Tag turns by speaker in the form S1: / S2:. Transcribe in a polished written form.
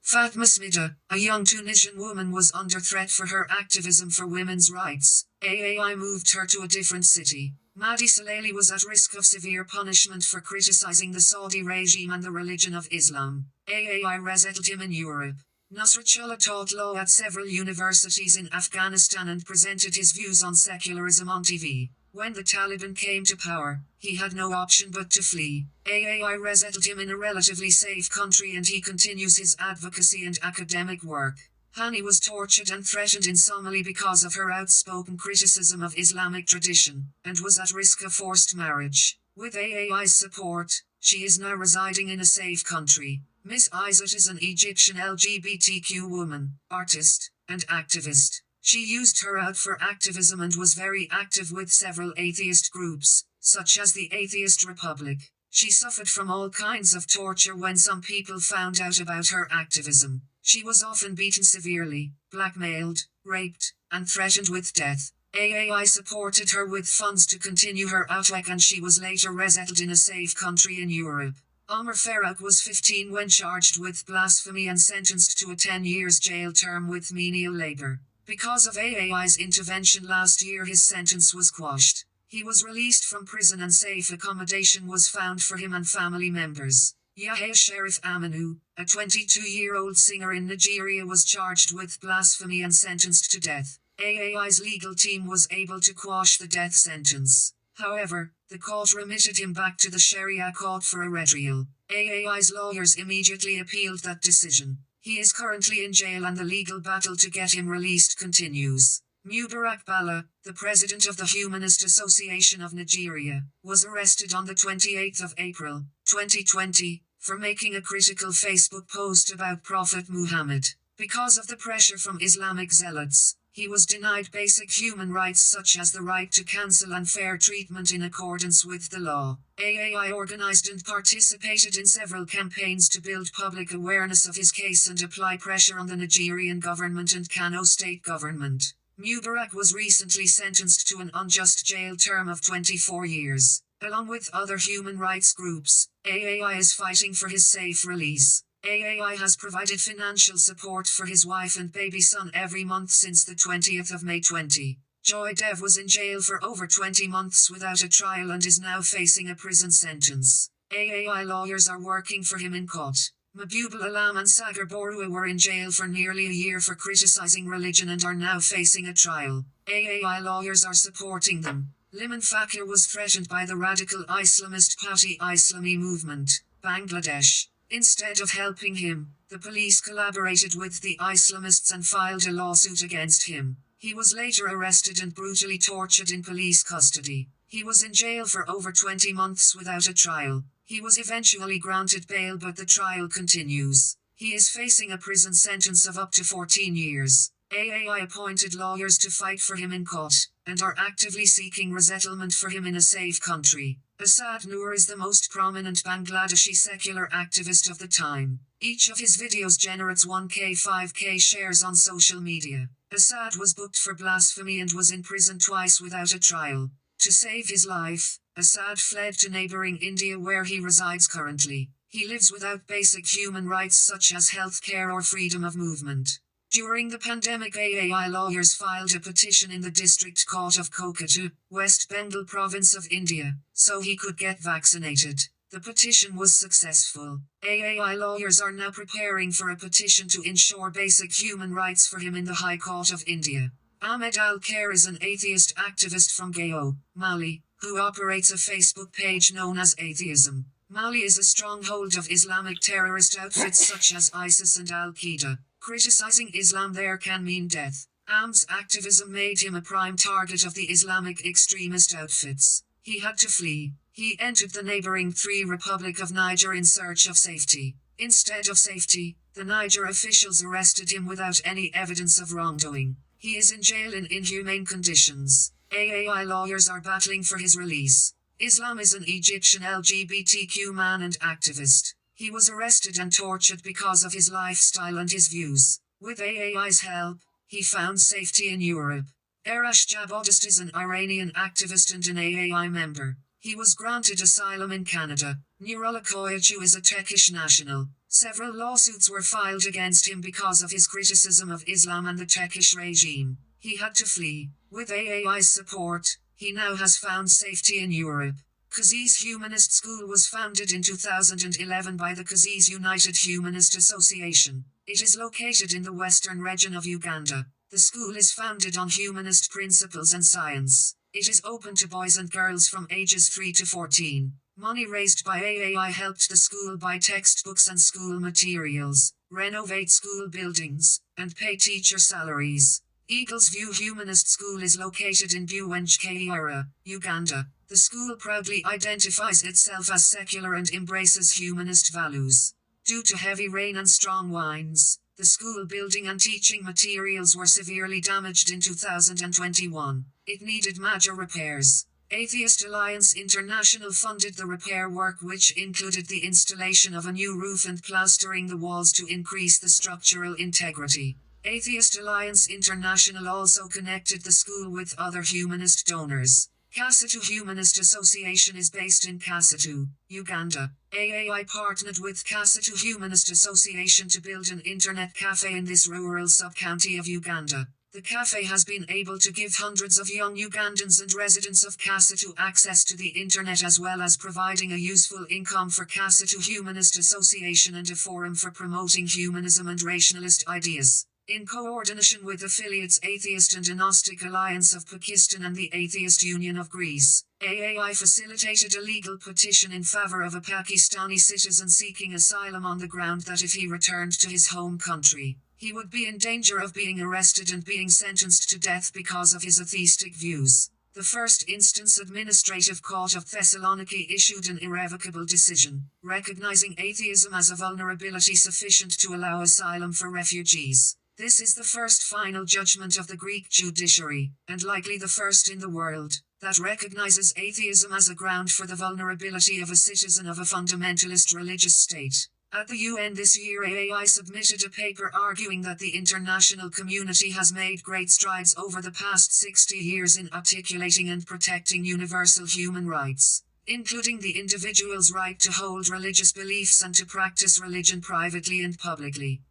S1: Fatma Smida, a young Tunisian woman, was under threat for her activism for women's rights. AAI moved her to a different city. Mahdi Salali was at risk of severe punishment for criticizing the Saudi regime and the religion of Islam. AAI resettled him in Europe. Nasratullah taught law at several universities in Afghanistan and presented his views on secularism on TV. When the Taliban came to power, he had no option but to flee. AAI resettled him in a relatively safe country and he continues his advocacy and academic work. Hani was tortured and threatened in Somali because of her outspoken criticism of Islamic tradition, and was at risk of forced marriage. With AAI's support, she is now residing in a safe country. Ms. Izzat is an Egyptian LGBTQ woman, artist, and activist. She used her out for activism and was very active with several atheist groups, such as the Atheist Republic. She suffered from all kinds of torture when some people found out about her activism. She was often beaten severely, blackmailed, raped, and threatened with death. AAI supported her with funds to continue her outwork and she was later resettled in a safe country in Europe. Omar Farag was 15 when charged with blasphemy and sentenced to a 10 years jail term with menial labor. Because of AAI's intervention last year, his sentence was quashed. He was released from prison and safe accommodation was found for him and family members. Yahya Sharif Aminu, a 22-year-old singer in Nigeria, was charged with blasphemy and sentenced to death. AAI's legal team was able to quash the death sentence. However, the court remitted him back to the Sharia court for a retrial. AAI's lawyers immediately appealed that decision. He is currently in jail and the legal battle to get him released continues. Mubarak Bala, the president of the Humanist Association of Nigeria, was arrested on the 28th of April, 2020, for making a critical Facebook post about Prophet Muhammad. Because of the pressure from Islamic zealots, he was denied basic human rights such as the right to counsel and fair treatment in accordance with the law. AAI organized and participated in several campaigns to build public awareness of his case and apply pressure on the Nigerian government and Kano state government. Mubarak was recently sentenced to an unjust jail term of 24 years. Along with other human rights groups, AAI is fighting for his safe release. AAI has provided financial support for his wife and baby son every month since the 20th of May 20. Joy Dev was in jail for over 20 months without a trial and is now facing a prison sentence. AAI lawyers are working for him in court. Mabubul Alam and Sagar Borua were in jail for nearly a year for criticizing religion and are now facing a trial. AAI lawyers are supporting them. Liman Fakir was threatened by the radical Islamist Party Islami movement, Bangladesh. Instead of helping him, the police collaborated with the Islamists and filed a lawsuit against him. He was later arrested and brutally tortured in police custody. He was in jail for over 20 months without a trial. He was eventually granted bail but the trial continues. He is facing a prison sentence of up to 14 years. AAI appointed lawyers to fight for him in court, and are actively seeking resettlement for him in a safe country. Asad Noor is the most prominent Bangladeshi secular activist of the time. Each of his videos generates 1k-5k shares on social media. Asad was booked for blasphemy and was in prison twice without a trial. To save his life, Asad fled to neighboring India where he resides currently. He lives without basic human rights such as health care or freedom of movement. During the pandemic, AAI lawyers filed a petition in the District Court of Kolkata, West Bengal Province of India, so he could get vaccinated. The petition was successful. AAI lawyers are now preparing for a petition to ensure basic human rights for him in the High Court of India. Ahmed Al-Khair is an atheist activist from Gao, Mali, who operates a Facebook page known as Atheism. Mali is a stronghold of Islamic terrorist outfits such as ISIS and Al-Qaeda. Criticizing Islam there can mean death. Ahmed's activism made him a prime target of the Islamic extremist outfits. He had to flee. He entered the neighboring Free Republic of Niger in search of safety. Instead of safety, the Niger officials arrested him without any evidence of wrongdoing. He is in jail in inhumane conditions. AAI lawyers are battling for his release. Islam is an Egyptian LGBTQ man and activist. He was arrested and tortured because of his lifestyle and his views. With AAI's help, he found safety in Europe. Arash Jabodist is an Iranian activist and an AAI member. He was granted asylum in Canada. Nurulikoyachu is a Turkish national. Several lawsuits were filed against him because of his criticism of Islam and the Turkish regime. He had to flee. With AAI's support, he now has found safety in Europe. Kazi's Humanist School was founded in 2011 by the Kazi's United Humanist Association. It is located in the western region of Uganda. The school is founded on humanist principles and science. It is open to boys and girls from ages 3 to 14. Money raised by AAI helped the school buy textbooks and school materials, renovate school buildings, and pay teacher salaries. Eagles View Humanist School is located in Buwenjkeira, Uganda. The school proudly identifies itself as secular and embraces humanist values. Due to heavy rain and strong winds, the school building and teaching materials were severely damaged in 2021. It needed major repairs. Atheist Alliance International funded the repair work, which included the installation of a new roof and plastering the walls to increase the structural integrity. Atheist Alliance International also connected the school with other humanist donors. Kasitu Humanist Association is based in Kasitu, Uganda. AAI partnered with Kasitu Humanist Association to build an internet cafe in this rural sub-county of Uganda. The cafe has been able to give hundreds of young Ugandans and residents of Kasitu access to the internet, as well as providing a useful income for Kasitu Humanist Association and a forum for promoting humanism and rationalist ideas. In coordination with affiliates Atheist and Agnostic Alliance of Pakistan and the Atheist Union of Greece, AAI facilitated a legal petition in favor of a Pakistani citizen seeking asylum on the ground that if he returned to his home country, he would be in danger of being arrested and being sentenced to death because of his atheistic views. The First Instance Administrative Court of Thessaloniki issued an irrevocable decision, recognizing atheism as a vulnerability sufficient to allow asylum for refugees. This is the first final judgment of the Greek judiciary, and likely the first in the world, that recognizes atheism as a ground for the vulnerability of a citizen of a fundamentalist religious state. At the UN this year, AAI submitted a paper arguing that the international community has made great strides over the past 60 years in articulating and protecting universal human rights, including the individual's right to hold religious beliefs and to practice religion privately and publicly.